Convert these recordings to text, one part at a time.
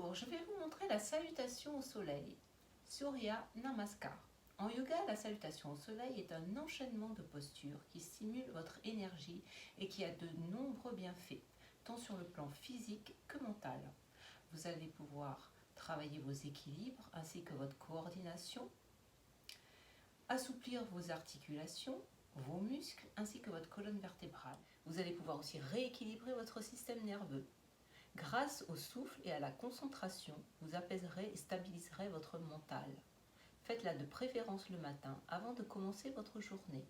Alors, je vais vous montrer la salutation au soleil, Surya Namaskar. En yoga, la salutation au soleil est un enchaînement de postures qui stimule votre énergie et qui a de nombreux bienfaits, tant sur le plan physique que mental. Vous allez pouvoir travailler vos équilibres ainsi que votre coordination, assouplir vos articulations, vos muscles ainsi que votre colonne vertébrale. Vous allez pouvoir aussi rééquilibrer votre système nerveux. Grâce au souffle et à la concentration, vous apaiserez et stabiliserez votre mental. Faites-la de préférence le matin avant de commencer votre journée.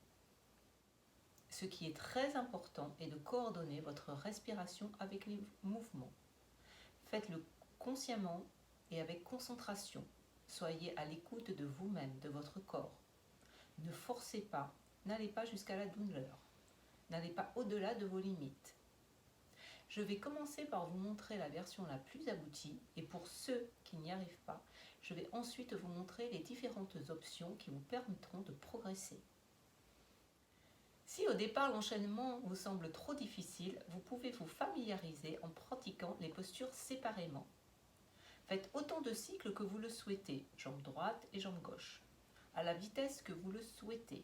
Ce qui est très important est de coordonner votre respiration avec les mouvements. Faites-le consciemment et avec concentration. Soyez à l'écoute de vous-même, de votre corps. Ne forcez pas, n'allez pas jusqu'à la douleur. N'allez pas au-delà de vos limites. Je vais commencer par vous montrer la version la plus aboutie et pour ceux qui n'y arrivent pas, je vais ensuite vous montrer les différentes options qui vous permettront de progresser. Si au départ l'enchaînement vous semble trop difficile, vous pouvez vous familiariser en pratiquant les postures séparément. Faites autant de cycles que vous le souhaitez, jambe droite et jambe gauche, à la vitesse que vous le souhaitez.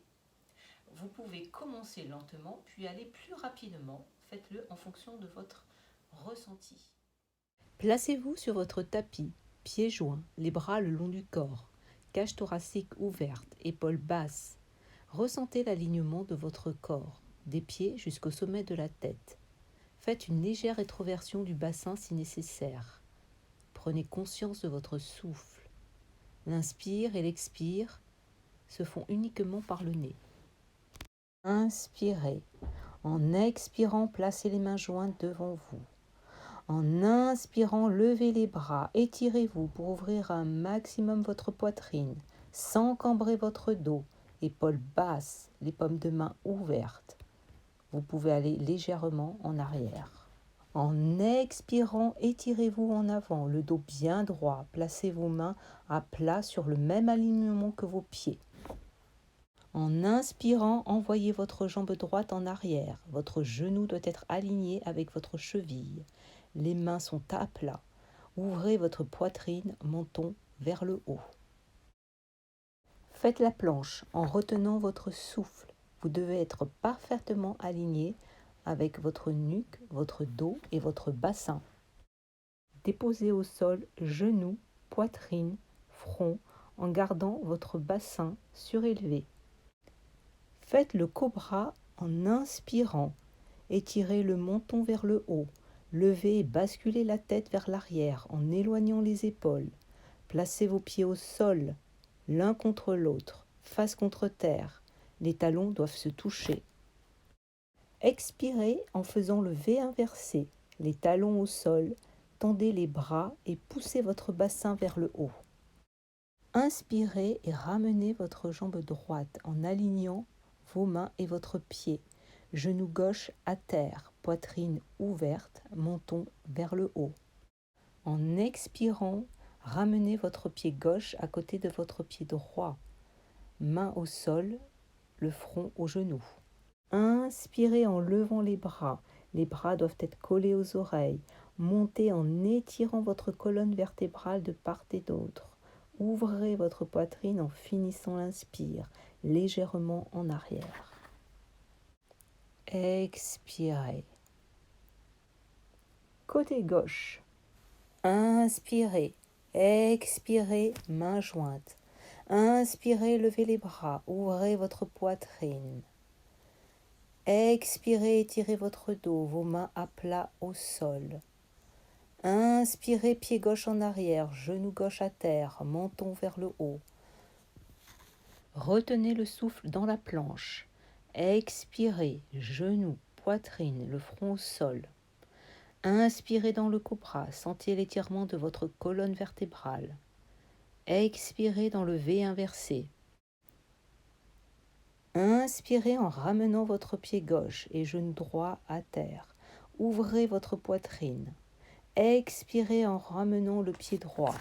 Vous pouvez commencer lentement puis aller plus rapidement. Faites-le en fonction de votre ressenti. Placez-vous sur votre tapis, pieds joints, les bras le long du corps, cage thoracique ouverte, épaules basses. Ressentez l'alignement de votre corps, des pieds jusqu'au sommet de la tête. Faites une légère rétroversion du bassin si nécessaire. Prenez conscience de votre souffle. L'inspire et l'expire se font uniquement par le nez. Inspirez. En expirant, placez les mains jointes devant vous. En inspirant, levez les bras, étirez-vous pour ouvrir un maximum votre poitrine, sans cambrer votre dos, épaules basses, les paumes de main ouvertes. Vous pouvez aller légèrement en arrière. En expirant, étirez-vous en avant, le dos bien droit, placez vos mains à plat sur le même alignement que vos pieds. En inspirant, envoyez votre jambe droite en arrière. Votre genou doit être aligné avec votre cheville. Les mains sont à plat. Ouvrez votre poitrine, menton vers le haut. Faites la planche en retenant votre souffle. Vous devez être parfaitement aligné avec votre nuque, votre dos et votre bassin. Déposez au sol genoux, poitrine, front en gardant votre bassin surélevé. Faites le cobra en inspirant. Étirez le menton vers le haut. Levez et basculez la tête vers l'arrière en éloignant les épaules. Placez vos pieds au sol, l'un contre l'autre, face contre terre. Les talons doivent se toucher. Expirez en faisant le V inversé, les talons au sol. Tendez les bras et poussez votre bassin vers le haut. Inspirez et ramenez votre jambe droite en alignant vos mains et votre pied. Genou gauche à terre, poitrine ouverte, menton vers le haut. En expirant, ramenez votre pied gauche à côté de votre pied droit. Main au sol, le front au genou. Inspirez en levant les bras. Les bras doivent être collés aux oreilles. Montez en étirant votre colonne vertébrale de part et d'autre. Ouvrez votre poitrine en finissant l'inspire, légèrement en arrière. Expirez. Côté gauche. Inspirez. Expirez, mains jointes. Inspirez, levez les bras. Ouvrez votre poitrine. Expirez, étirez votre dos, vos mains à plat au sol. Inspirez, pied gauche en arrière, genou gauche à terre, menton vers le haut. Retenez le souffle dans la planche. Expirez, genou, poitrine, le front au sol. Inspirez dans le cobra, sentez l'étirement de votre colonne vertébrale. Expirez dans le V inversé. Inspirez en ramenant votre pied gauche et genou droit à terre. Ouvrez votre poitrine. Expirez en ramenant le pied droit,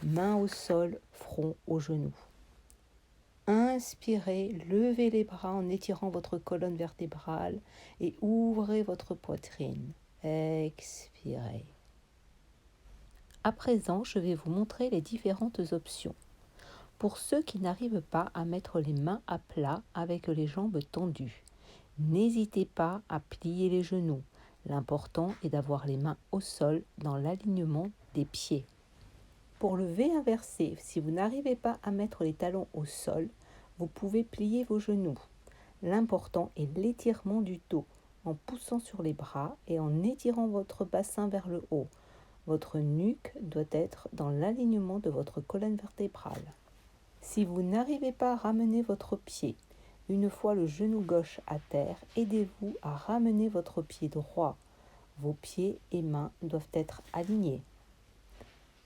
main au sol, front au genou. Inspirez, levez les bras en étirant votre colonne vertébrale et ouvrez votre poitrine. Expirez. À présent, je vais vous montrer les différentes options. Pour ceux qui n'arrivent pas à mettre les mains à plat avec les jambes tendues, n'hésitez pas à plier les genoux. L'important est d'avoir les mains au sol dans l'alignement des pieds. Pour le V inversé, si vous n'arrivez pas à mettre les talons au sol, vous pouvez plier vos genoux. L'important est l'étirement du dos en poussant sur les bras et en étirant votre bassin vers le haut. Votre nuque doit être dans l'alignement de votre colonne vertébrale. Si vous n'arrivez pas à ramener votre pied, une fois le genou gauche à terre, aidez-vous à ramener votre pied droit. Vos pieds et mains doivent être alignés.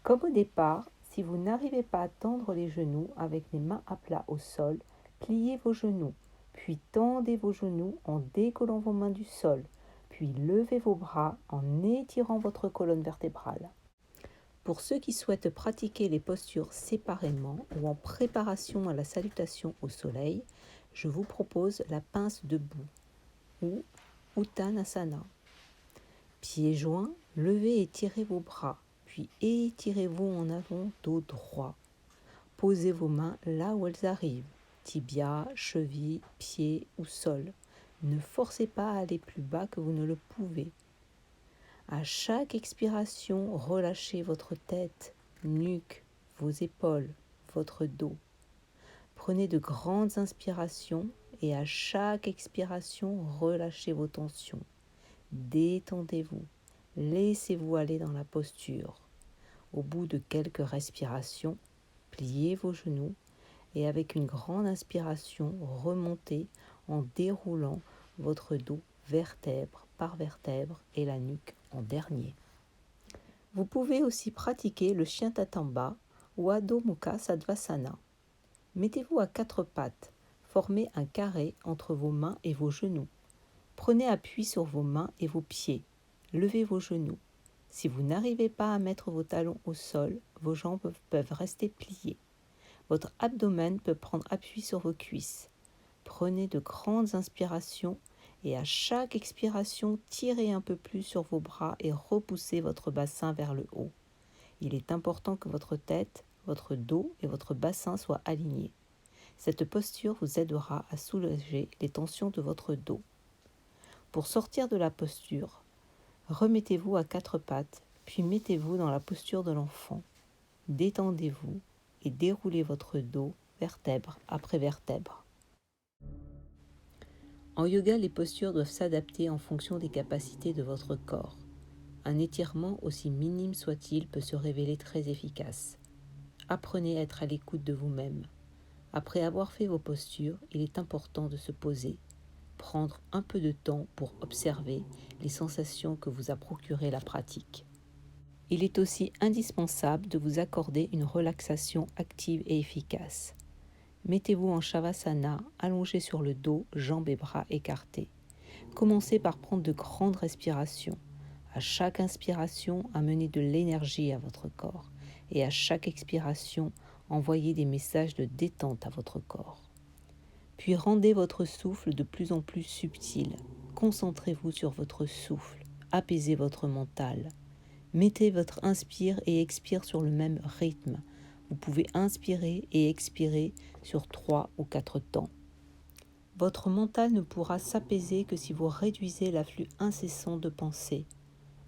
Comme au départ, si vous n'arrivez pas à tendre les genoux avec les mains à plat au sol, pliez vos genoux, puis tendez vos genoux en décollant vos mains du sol, puis levez vos bras en étirant votre colonne vertébrale. Pour ceux qui souhaitent pratiquer les postures séparément ou en préparation à la salutation au soleil, je vous propose la pince debout ou Uttanasana. Pieds joints, levez et tirez vos bras, puis étirez-vous en avant, dos droit. Posez vos mains là où elles arrivent, tibia, cheville, pied ou sol. Ne forcez pas à aller plus bas que vous ne le pouvez. À chaque expiration, relâchez votre tête, nuque, vos épaules, votre dos. Prenez de grandes inspirations et à chaque expiration, relâchez vos tensions. Détendez-vous, laissez-vous aller dans la posture. Au bout de quelques respirations, pliez vos genoux et avec une grande inspiration, remontez en déroulant votre dos vertèbre par vertèbre et la nuque en dernier. Vous pouvez aussi pratiquer le chien tatamba ou Adho Mukha Sadvasana. Mettez-vous à quatre pattes, formez un carré entre vos mains et vos genoux. Prenez appui sur vos mains et vos pieds. Levez vos genoux. Si vous n'arrivez pas à mettre vos talons au sol, vos jambes peuvent rester pliées. Votre abdomen peut prendre appui sur vos cuisses. Prenez de grandes inspirations et à chaque expiration, tirez un peu plus sur vos bras et repoussez votre bassin vers le haut. Il est important que votre tête, votre dos et votre bassin soient alignés. Cette posture vous aidera à soulager les tensions de votre dos. Pour sortir de la posture, remettez-vous à quatre pattes, puis mettez-vous dans la posture de l'enfant. Détendez-vous et déroulez votre dos vertèbre après vertèbre. En yoga, les postures doivent s'adapter en fonction des capacités de votre corps. Un étirement, aussi minime soit-il, peut se révéler très efficace. Apprenez à être à l'écoute de vous-même. Après avoir fait vos postures, il est important de se poser, prendre un peu de temps pour observer les sensations que vous a procurées la pratique. Il est aussi indispensable de vous accorder une relaxation active et efficace. Mettez-vous en Shavasana, allongé sur le dos, jambes et bras écartés. Commencez par prendre de grandes respirations. À chaque inspiration, amenez de l'énergie à votre corps. Et à chaque expiration, envoyez des messages de détente à votre corps. Puis rendez votre souffle de plus en plus subtil. Concentrez-vous sur votre souffle. Apaisez votre mental. Mettez votre inspire et expire sur le même rythme. Vous pouvez inspirer et expirer sur 3 ou 4 temps. Votre mental ne pourra s'apaiser que si vous réduisez l'afflux incessant de pensées.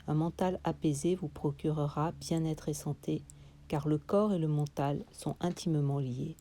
Un mental apaisé vous procurera bien-être et santé, car le corps et le mental sont intimement liés.